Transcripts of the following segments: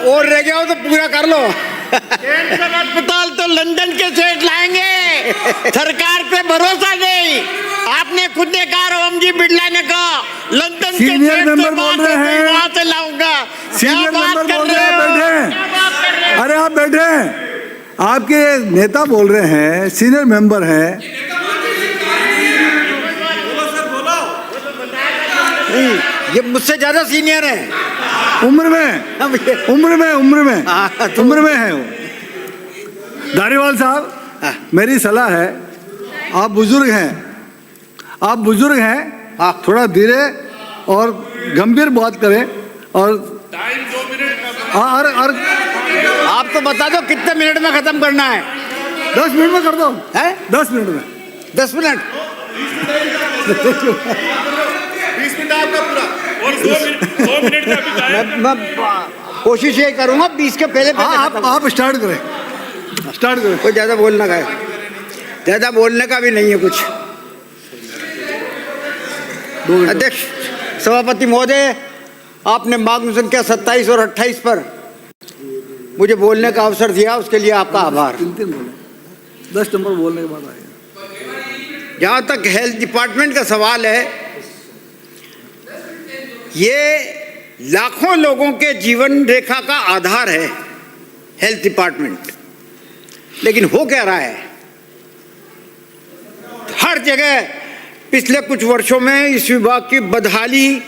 और रह गया हो तो पूरा कर लो। कैंसर अस्पताल तो लंदन के सेठ लाएंगे, सरकार पे भरोसा नहीं। आपने खुद ने कहा, ओम जी बिरला ने कहा लंदन के सीनियर मेंबर बोल रहे हैं, वहां से लाऊंगा। सीनियर मेंबर बोल रहे हैं, बैठे। अरे आप बैठे, आपके नेता बोल रहे हैं, सीनियर मेंबर हैं। ये मुझसे ज्यादा सीनियर है उम्र में, उम्र में है वो। धारीवाल साहब, मेरी सलाह है, आप बुजुर्ग हैं, थोड़ा धीरे और गंभीर बात करें। और टाइम 2 मिनट। और आप तो बता दो कितने मिनट में खत्म करना है। 10 मिनट में कर दो। है 10 मिनट में। 10 मिनट 20 मिनट आपका पूरा और 2 मिनट का अभी टाइम। मैं कोशिश ये करूंगा 20 के पहले आप स्टार्ट करें। कोई ज्यादा बोलना का है, ज्यादा बोलने का भी नहीं है कुछ। अध्यक्ष, सभापति महोदय, आपने मांग संख्या 27 और 28 पर मुझे बोलने का अवसर दिया, उसके लिए आपका आभार। 10 नंबर बोलने के बाद आएगा। जहाँ तक हेल्थ डिपार्टमेंट का सवाल है, ये लाखों लोगों के जीवन रेखा का आधार है हेल्थ डिपार्टमेंट। लेकिन हो क्या रहा है, हर जगह पिछले कुछ वर्षों में इस विभाग की बदहाली,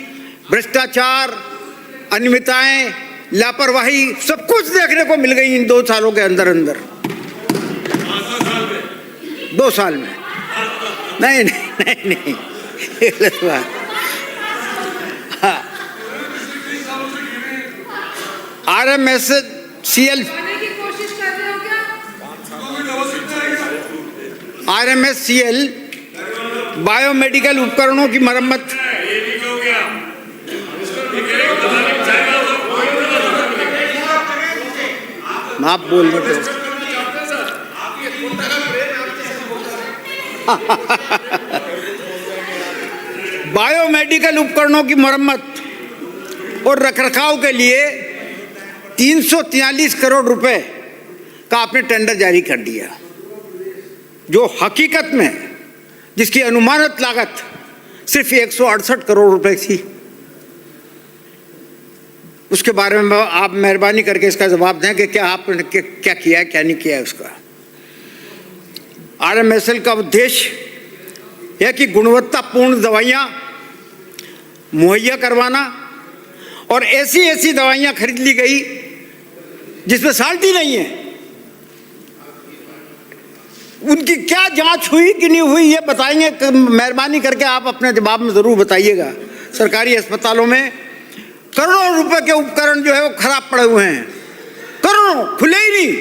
भ्रष्टाचार, अनियमितताएं, लापरवाही सब कुछ देखने को मिल गई इन 2 सालों के अंदर। 2 साल में नहीं गलत बात। RMSCL बायोमेडिकल उपकरणों की मरम्मत। आप बोल रहे हो बायोमेडिकल उपकरणों की मरम्मत और रखरखाव के लिए 343 करोड़ रुपए का आपने टेंडर जारी कर दिया, जो हकीकत में जिसकी अनुमानित लागत सिर्फ 168 करोड़ रुपए थी। उसके बारे में आप मेहरबानी करके इसका जवाब दें कि क्या आपने क्या किया है, क्या नहीं किया है उसका। RMSL का उद्देश्य यह कि गुणवत्तापूर्ण दवाइयाँ मुहैया करवाना और ऐसी दवाइयाँ खरीद ली गई जिसमें साल्टी नहीं है। उनकी क्या जांच हुई कि नहीं हुई ये बताएंगे, मेहरबानी करके आप अपने जवाब में ज़रूर बताइएगा। सरकारी अस्पतालों में करोड़ों रुपए के उपकरण जो है वो खराब पड़े हुए हैं, करोड़ों, खुले ही नहीं।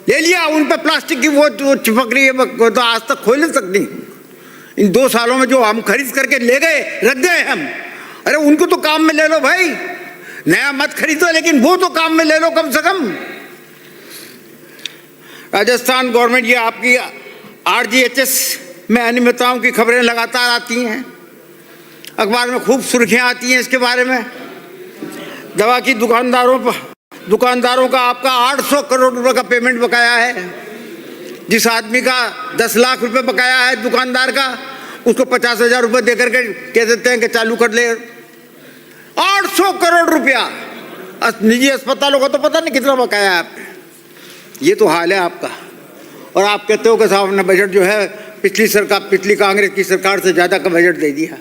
ले लिया, उन पर प्लास्टिक की वो चिपक रही है, वो तो आज तक खोले तक नहीं। इन 2 सालों में जो हम खरीद करके ले गए, रख गए हम, अरे उनको तो काम में ले लो भाई, नया मत खरीदो, लेकिन वो तो काम में ले लो कम से कम। राजस्थान गवर्नमेंट, ये आपकी RGHS में अनियमितताओं की खबरें लगातार आती हैं, अखबार में खूब सुर्खियां आती हैं इसके बारे में। दवा की दुकानदारों का आपका 800 करोड़ रुपए का पेमेंट बकाया है। जिस आदमी का 10 लाख रुपए बकाया है दुकानदार का, उसको 50,000 रुपये देकर के कह देते हैं कि चालू कर ले। 800 करोड़ रुपया निजी अस्पतालों का तो पता नहीं कितना बकाया है आपने। ये तो हाल है आपका। और आप कहते हो कि साहब हमने बजट जो है पिछली कांग्रेस की सरकार से ज़्यादा का बजट दे दिया।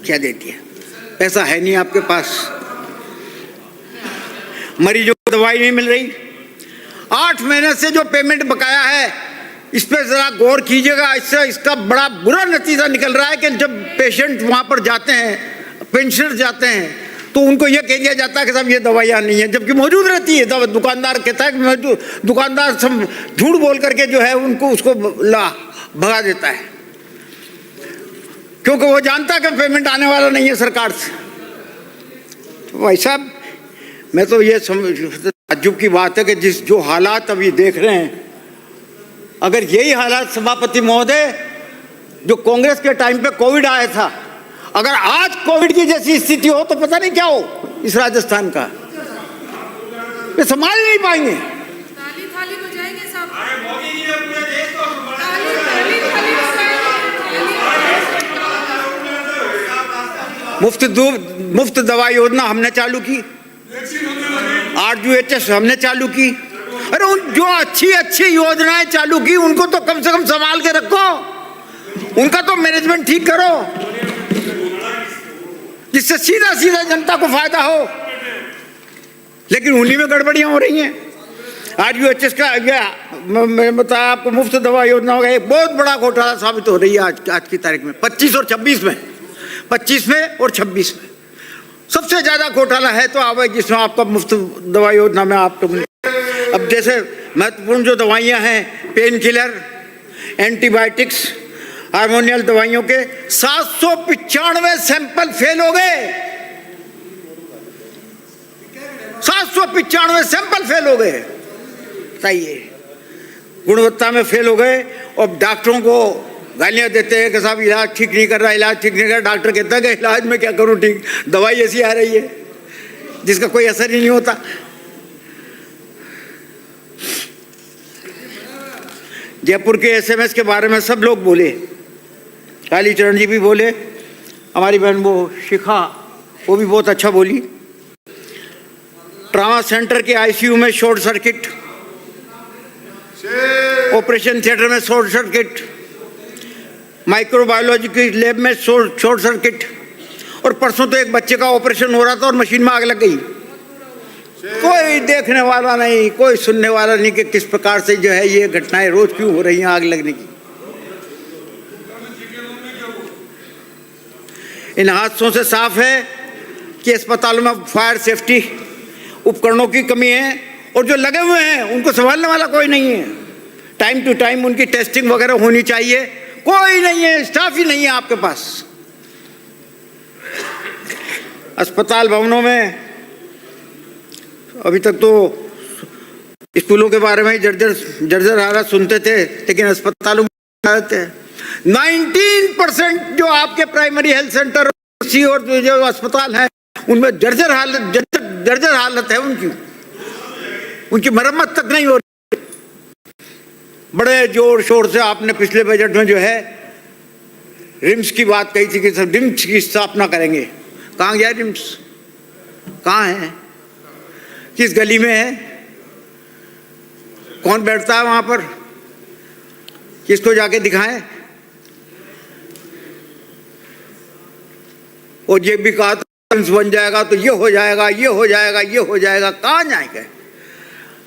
क्या दे दिया? पैसा है नहीं आपके पास, मरीजों को दवाई नहीं मिल रही। 8 महीने से जो पेमेंट बकाया है, इस पर ज़रा गौर कीजिएगा। इसका बड़ा बुरा नतीजा निकल रहा है कि जब पेशेंट वहाँ पर जाते हैं, पेंशनर जाते हैं, तो उनको ये कह दिया जाता है कि साहब ये दवाइयाँ नहीं है, जबकि मौजूद रहती है। दुकानदार कहता है कि दुकानदार सब झूठ बोल करके जो है उसको भगा देता है, क्योंकि वो जानता है कि पेमेंट आने वाला नहीं है सरकार से। तो भाई साहब, मैं तो ये ताज्जुब की बात है कि जो हालात अभी देख रहे हैं, अगर यही हालात सभापति महोदय जो कांग्रेस के टाइम पे कोविड आया था, अगर आज कोविड की जैसी स्थिति हो तो पता नहीं क्या हो इस राजस्थान का। वे संभाल नहीं पाएंगे। थाली थाली को जाएंगे सब। अरे मोदी जी ने पूरे देश को संभाला। थाली थाली थाली को जाएंगे। मुफ्त दवा योजना हमने चालू की, RUHS हमने चालू की। अरे उन जो अच्छी अच्छी योजनाएं चालू की उनको तो कम से कम संभाल के रखो, उनका तो मैनेजमेंट ठीक करो, जिससे सीधा सीधा जनता को फायदा हो। लेकिन उन्हीं में गड़बड़ियां हो रही हैं। RUHS का मैं बताया आपको, मुफ्त दवा योजना का एक बहुत बड़ा घोटाला साबित हो रही है आज की तारीख में। 25 और 26 में, 25 में और 26 में सबसे ज्यादा घोटाला है। तो आप जिसमें आपका मुफ्त दवा योजना में आपको अब जैसे महत्वपूर्ण जो दवाइयां हैं, पेन किलर, एंटीबायोटिक्स, हार्मोनियल दवाइयों के 795 सैंपल फेल हो गए। 795 सैंपल फेल हो गए। बताइए, गुणवत्ता में फेल हो गए। और डॉक्टरों को गालियां देते हैं कि साहब इलाज ठीक नहीं कर रहा, इलाज ठीक नहीं कर रहा। डॉक्टर कहता है कि इलाज में क्या करूं ठीक, दवाई ऐसी आ रही है जिसका कोई असर ही नहीं होता। जयपुर के SMS के बारे में सब लोग बोले, कालीचरण जी भी बोले, हमारी बहन वो शिखा वो भी बहुत अच्छा बोली। ट्रामा सेंटर के ICU में शॉर्ट सर्किट, ऑपरेशन थिएटर में शॉर्ट सर्किट, माइक्रोबायोलॉजी की लैब में शॉर्ट सर्किट। और परसों तो एक बच्चे का ऑपरेशन हो रहा था और मशीन में आग लग गई। कोई देखने वाला नहीं, कोई सुनने वाला नहीं कि किस प्रकार से जो है ये घटनाएं रोज क्यों हो रही हैं आग लगने की। इन हादसों से साफ है कि अस्पतालों में फायर सेफ्टी उपकरणों की कमी है, और जो लगे हुए हैं उनको संभालने वाला कोई नहीं है। टाइम टू टाइम उनकी टेस्टिंग वगैरह होनी चाहिए, कोई नहीं है, स्टाफ ही नहीं है आपके पास। अस्पताल भवनों में अभी तक तो स्कूलों के बारे में जर्जर हालत सुनते थे, लेकिन अस्पतालों में 19% जो आपके प्राइमरी हेल्थ सेंटर और जो अस्पताल है उनमें जर्जर हालत है। उनकी मरम्मत तक नहीं हो रही। बड़े जोर शोर से आपने पिछले बजट में जो है रिम्स की बात कही थी कि सब रिम्स की स्थापना करेंगे। कहाँ गया रिम्स? कहाँ है? किस गली में है? कौन बैठता है वहां पर? किसको जाके दिखाएं? और ये भी कहा रिम्स बन जाएगा तो ये हो जाएगा, ये हो जाएगा, ये हो जाएगा। कहाँ जाएंगे?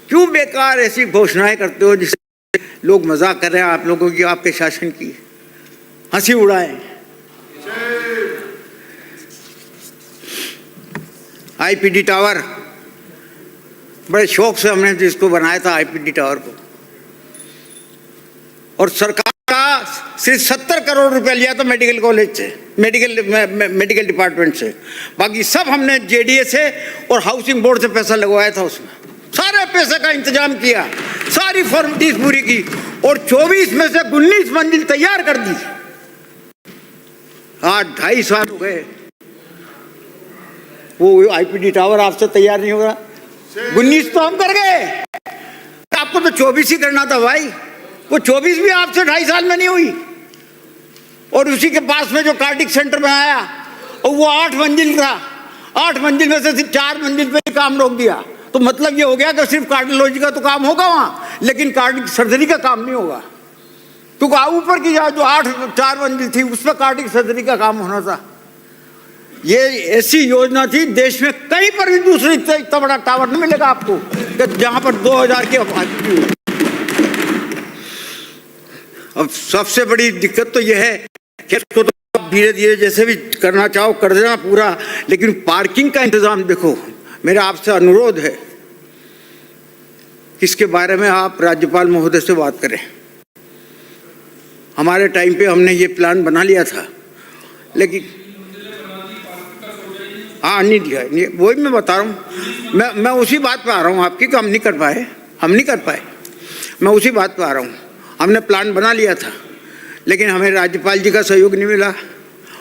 क्यों बेकार ऐसी घोषणाएं करते हो जिससे लोग मजाक कर रहे हैं आप लोगों की, आपके शासन की हंसी उड़ाएं। IPD टावर, बड़े शौक से हमने जिसको बनाया था IPD टावर को, और सरकार का सिर्फ 70 करोड़ रुपया लिया था मेडिकल कॉलेज से, मेडिकल डिपार्टमेंट से। बाकी सब हमने JDA से और हाउसिंग बोर्ड से पैसा लगवाया था। उसमें सारे पैसे का इंतजाम किया, सारी फॉर्मेलिटीज पूरी की, और 24 में से 19 मंजिल तैयार कर दी। आज 2.5 साल हो गए, वो IPD टावर आपसे तैयार नहीं हो रहा। 19 तो हम कर गए, आपको तो 24 ही करना था भाई। वो 24 भी आपसे 2.5 साल में नहीं हुई। और उसी के पास में जो कार्डिक सेंटर बनाया, और वो 8 मंजिल था। 8 मंजिल में से सिर्फ 4 मंजिल पे ही काम रोक दिया। तो मतलब ये हो गया कि सिर्फ कार्डियोलॉजी का तो काम होगा वहाँ, लेकिन कार्डिक सर्जरी का काम नहीं होगा। क्योंकि ऊपर की जो 4 मंजिल थी उसमें कार्डिक सर्जरी का काम होना था। ये ऐसी योजना थी, देश में कहीं पर भी दूसरी इतना बड़ा टावर नहीं मिलेगा आपको कि जहाँ पर 2000 की आबादी हो। अब सबसे बड़ी दिक्कत तो यह है कि इसको तो आप धीरे धीरे जैसे भी करना चाहो कर देना पूरा, लेकिन पार्किंग का इंतजाम देखो। मेरा आपसे अनुरोध है कि इसके बारे में आप राज्यपाल महोदय से बात करें। हमारे टाइम पे हमने ये प्लान बना लिया था, लेकिन हाँ नहीं दिया। वही मैं बता रहा हूँ, मैं उसी बात पे आ रहा हूँ आपकी कि हम नहीं कर पाए। मैं उसी बात पे आ रहा हूँ। हमने प्लान बना लिया था, लेकिन हमें राज्यपाल जी का सहयोग नहीं मिला,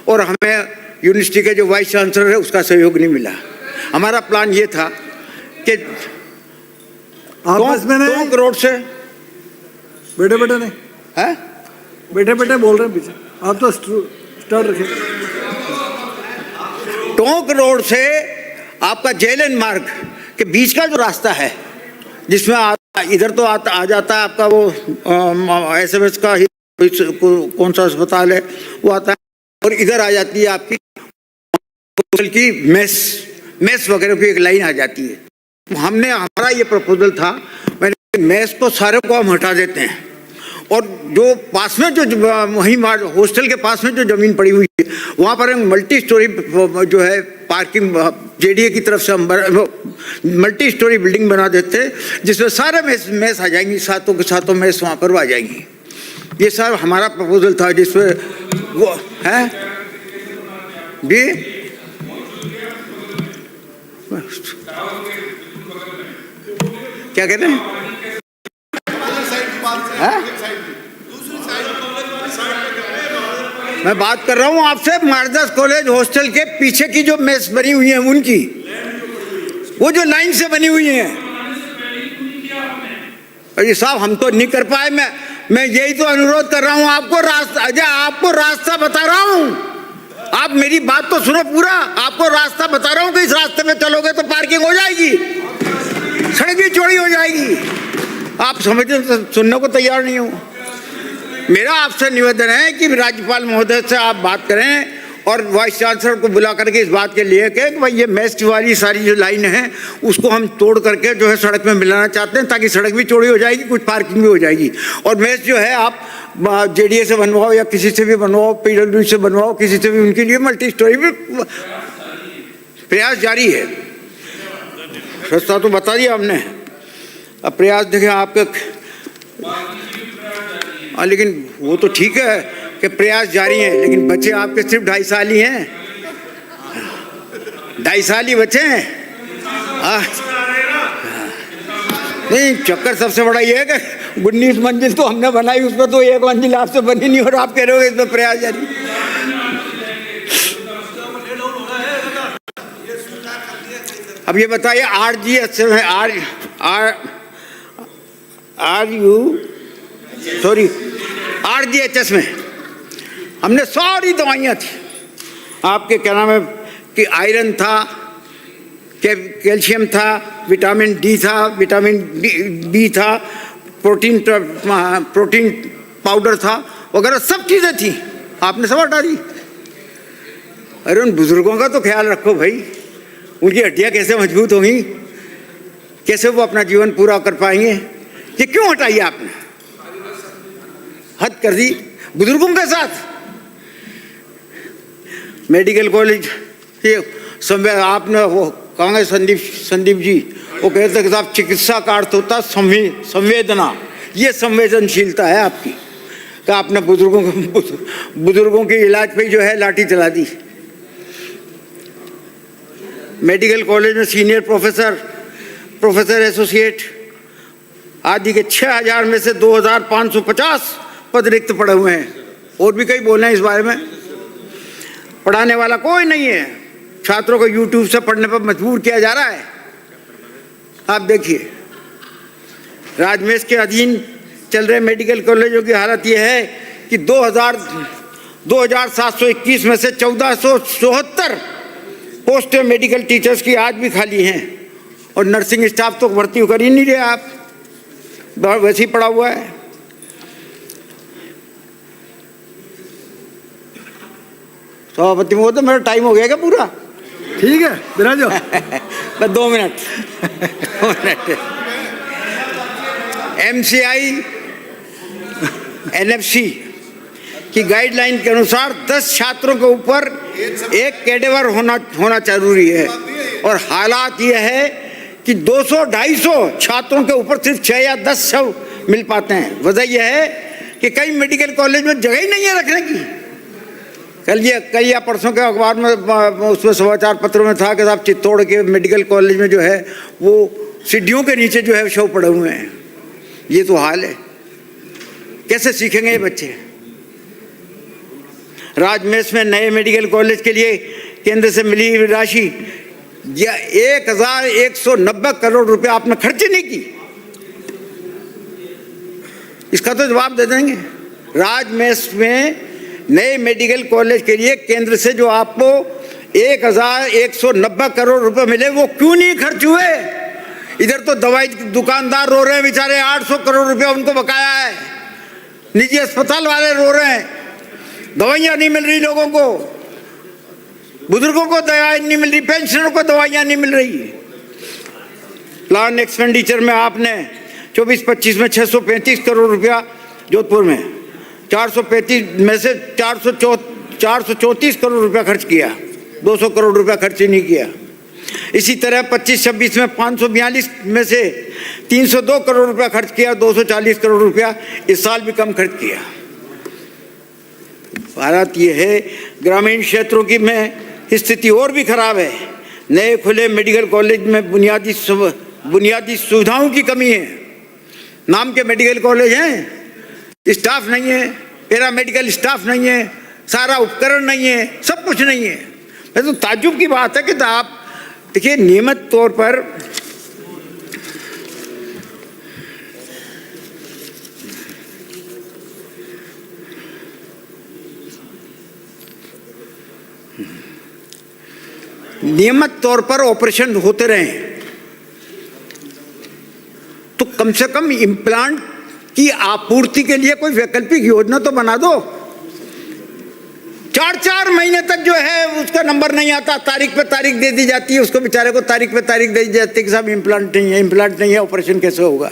और हमें यूनिवर्सिटी के जो वाइस चांसलर है उसका सहयोग नहीं मिला। हमारा प्लान ये था कि आपस में नहीं, टोंक रोड से बेटे बेटे नहीं, है, बेटे बेटे बोल रहे हैं पीछे, आप तो स्टार्ट रखिए। टोंक रोड से आपका जेलन मार्ग के बीच का जो रास्ता है, जिसमें इधर तो आ जाता है आपका वो SMS का कौन सा अस्पताल है वो आता है, और इधर आ जाती है आपकी की मेस वगैरह की एक लाइन आ जाती है। हमारा ये प्रपोजल था, मैंने मेस को सारे को हम हटा देते हैं, और जो पास में जो वहीं हॉस्टल के पास में जो जमीन पड़ी हुई है वहाँ पर हम मल्टी स्टोरी जो है पार्किंग JDA की तरफ से हम मल्टी स्टोरी बिल्डिंग बना देते हैं, जिसमें सारे मेस आ जाएंगी, सातों के सातों मेस वहाँ पर आ जाएंगी। ये सर हमारा प्रपोजल था, जिसमें वो है जी क्या कहते हैं, मैं बात कर रहा हूँ आपसे मारदास कॉलेज हॉस्टल के पीछे की जो मेस बनी हुई है उनकी, वो जो लाइन से बनी हुई है। अरे साहब हम तो नहीं कर पाए, मैं यही तो अनुरोध कर रहा हूँ आपको, आपको रास्ता बता रहा हूँ, आप मेरी बात तो सुनो पूरा, आपको रास्ता बता रहा हूँ कि इस रास्ते में चलोगे तो पार्किंग हो जाएगी, सड़क भी चौड़ी हो जाएगी। आप समझने सुनने को तैयार नहीं हो। मेरा आपसे निवेदन है कि राज्यपाल महोदय से आप बात करें और वाइस चांसलर को बुला करके इस बात के लिए कि भाई ये मेस वाली सारी जो लाइन है उसको हम तोड़ करके जो है सड़क में मिलाना चाहते हैं, ताकि सड़क भी चौड़ी हो जाएगी, कुछ पार्किंग भी हो जाएगी। और मेस जो है आप JDA से बनवाओ या किसी से भी बनवाओ, PWD से बनवाओ, किसी से भी, उनके लिए मल्टी स्टोरी भी प्रयास जारी है। रास्ता तो बता दिया हमने, अब प्रयास देखें आपके। लेकिन वो तो ठीक है कि प्रयास जारी है, लेकिन बच्चे आपके सिर्फ 2.5 साल ही हैं, 2.5 साल ही बच्चे हैं। नहीं, चक्कर सबसे बड़ा ये है कि 19 मंजिल तो हमने बनाई, उसमें तो 1 मंजिल आपसे बनी नहीं, और आप कह रहे हो इसमें प्रयास जारी। अब ये बताइए RGHS में हमने सारी दवाइयाँ थी आपके, क्या नाम है कि आयरन था, कैल्शियम था, विटामिन D था, विटामिन B था, प्रोटीन पाउडर था वगैरह, सब चीज़ें थी, आपने सब हटा दी। अरे उन बुजुर्गों का तो ख्याल रखो भाई, उनकी हड्डियाँ कैसे मजबूत होंगी, कैसे वो अपना जीवन पूरा कर पाएंगे, ये क्यों हटाई आपने? हद कर दी बुजुर्गों के साथ। मेडिकल कॉलेज ये समय आपने वो कहा संदीप जी, वो कहते कि साहब चिकित्सा का अर्थ होता संवेदना, ये संवेदनशीलता है आपकी, कि आपने बुजुर्गों के इलाज पे जो है लाठी चला दी। मेडिकल कॉलेज में सीनियर प्रोफेसर एसोसिएट आदि के 6000 में से 2550 पद रिक्त पड़े हुए हैं। और भी कई बोले हैं इस बारे में, पढ़ाने वाला कोई नहीं है, छात्रों को YouTube से पढ़ने पर मजबूर किया जा रहा है। आप देखिए, राजमेश के अधीन चल रहे मेडिकल कॉलेजों की हालत यह है कि 2721 में से 1474 पोस्टें मेडिकल टीचर्स की आज भी खाली हैं, और नर्सिंग स्टाफ तो भर्ती कर ही नहीं रहे आप, वैसे ही पड़ा हुआ है। सभापति महोदय, मेरा टाइम हो गया क्या पूरा? ठीक है, विराजो। बस 2 मिनट। MCI NFC की गाइडलाइन के अनुसार 10 छात्रों के ऊपर एक कैडेवर होना जरूरी है, और हालात यह है कि 200-250 छात्रों के ऊपर सिर्फ 6 या 10 शव मिल पाते हैं। वजह यह है कि कई मेडिकल कॉलेज में जगह ही नहीं है रखने की। कल या परसों के अखबार में उसमें समाचार पत्रों में था कि साहब चित्तौड़ के मेडिकल कॉलेज में जो है वो सीढ़ियों के नीचे जो है शव पड़े हुए हैं। ये तो हाल है, कैसे सीखेंगे ये बच्चे? राजमेश में नए मेडिकल कॉलेज के लिए केंद्र से मिली राशि 1190 करोड़ रुपए आपने खर्च नहीं की, इसका तो जवाब दे देंगे। राजमेश में नए मेडिकल कॉलेज के लिए केंद्र से जो आपको 1190 करोड़ रुपए मिले वो क्यों नहीं खर्च हुए? इधर तो दवाई दुकानदार रो रहे हैं बेचारे, 800 करोड़ रुपया उनको बकाया है। निजी अस्पताल वाले रो रहे हैं, दवाइयाँ नहीं मिल रही लोगों को, बुजुर्गों को दवाई नहीं मिल रही, पेंशनरों को दवाइयाँ नहीं मिल रही। प्लान एक्सपेंडिचर में आपने 24-25 में 635 करोड़ रुपया जोधपुर में, 435 में से 434 करोड़ रुपया खर्च किया, 200 करोड़ रुपया खर्च ही नहीं किया। इसी तरह 25-26 में 542 में से 302 करोड़ रुपया खर्च किया, 240 करोड़ रुपया इस साल भी कम खर्च किया। भारत ये है, ग्रामीण क्षेत्रों की में स्थिति और भी खराब है। नए खुले मेडिकल कॉलेज में बुनियादी सुविधाओं की कमी है। नाम के मेडिकल कॉलेज हैं, स्टाफ नहीं है, पैरामेडिकल स्टाफ नहीं है, सारा उपकरण नहीं है, सब कुछ नहीं है। तो ताज्जुब की बात है कि आप देखिए नियमित तौर पर ऑपरेशन होते रहे तो कम से कम इम्प्लांट की आपूर्ति के लिए कोई वैकल्पिक योजना तो बना दो। 4-4 महीने तक जो है उसका नंबर नहीं आता, तारीख पे तारीख दे दी जाती है, उसको बेचारे को तारीख पे तारीख दे दी जाती है कि साहब इम्प्लांट नहीं है, ऑपरेशन कैसे होगा?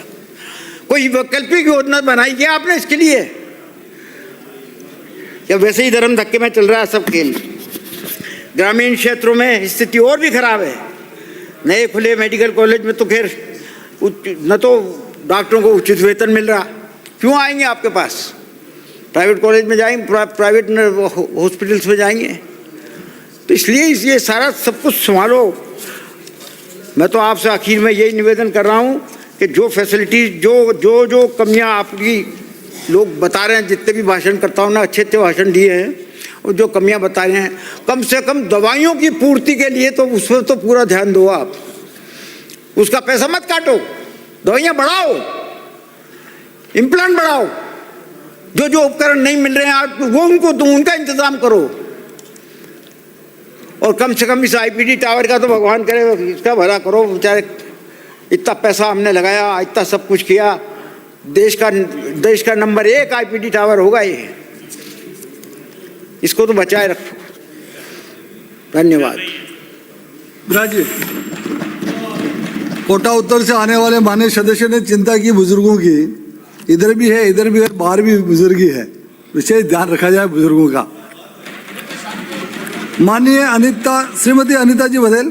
कोई वैकल्पिक योजना बनाई क्या आपने इसके लिए, या वैसे ही धर्म धक्के में चल रहा है सब खेल? ग्रामीण क्षेत्रों में स्थिति और भी खराब है। नए खुले मेडिकल कॉलेज में तो खैर न तो डॉक्टरों को उचित वेतन मिल रहा, क्यों आएंगे आपके पास? प्राइवेट कॉलेज में जाएंगे, प्राइवेट हॉस्पिटल्स में जाएंगे। तो इसलिए ये सारा सब कुछ संभालो। मैं तो आपसे आखिर में यही निवेदन कर रहा हूँ कि जो फैसिलिटीज जो कमियाँ आपकी लोग बता रहे हैं, जितने भी भाषणकर्ताओं ने अच्छे भाषण दिए हैं और जो कमियाँ बता रहे हैं, कम से कम दवाइयों की पूर्ति के लिए तो उस पर तो पूरा ध्यान दो आप। उसका पैसा मत काटो, दवाइयाँ बढ़ाओ, इम्प्लांट बढ़ाओ, जो उपकरण नहीं मिल रहे हैं आप वो उनका इंतजाम करो। और कम से कम इस आईपीडी टावर का तो भगवान करे इसका भला करो। बेचारे इतना पैसा हमने लगाया, इतना सब कुछ किया, देश का नंबर 1 आईपीडी टावर होगा ये, इसको तो बचाए रखो। धन्यवाद। राजी कोटा उत्तर से आने वाले माननीय सदस्य ने चिंता की बुजुर्गों की, इधर भी है बाहर भी बुजुर्गी है, विशेष ध्यान रखा जाए बुजुर्गों का। माननीय श्रीमती अनीता जी बघेल।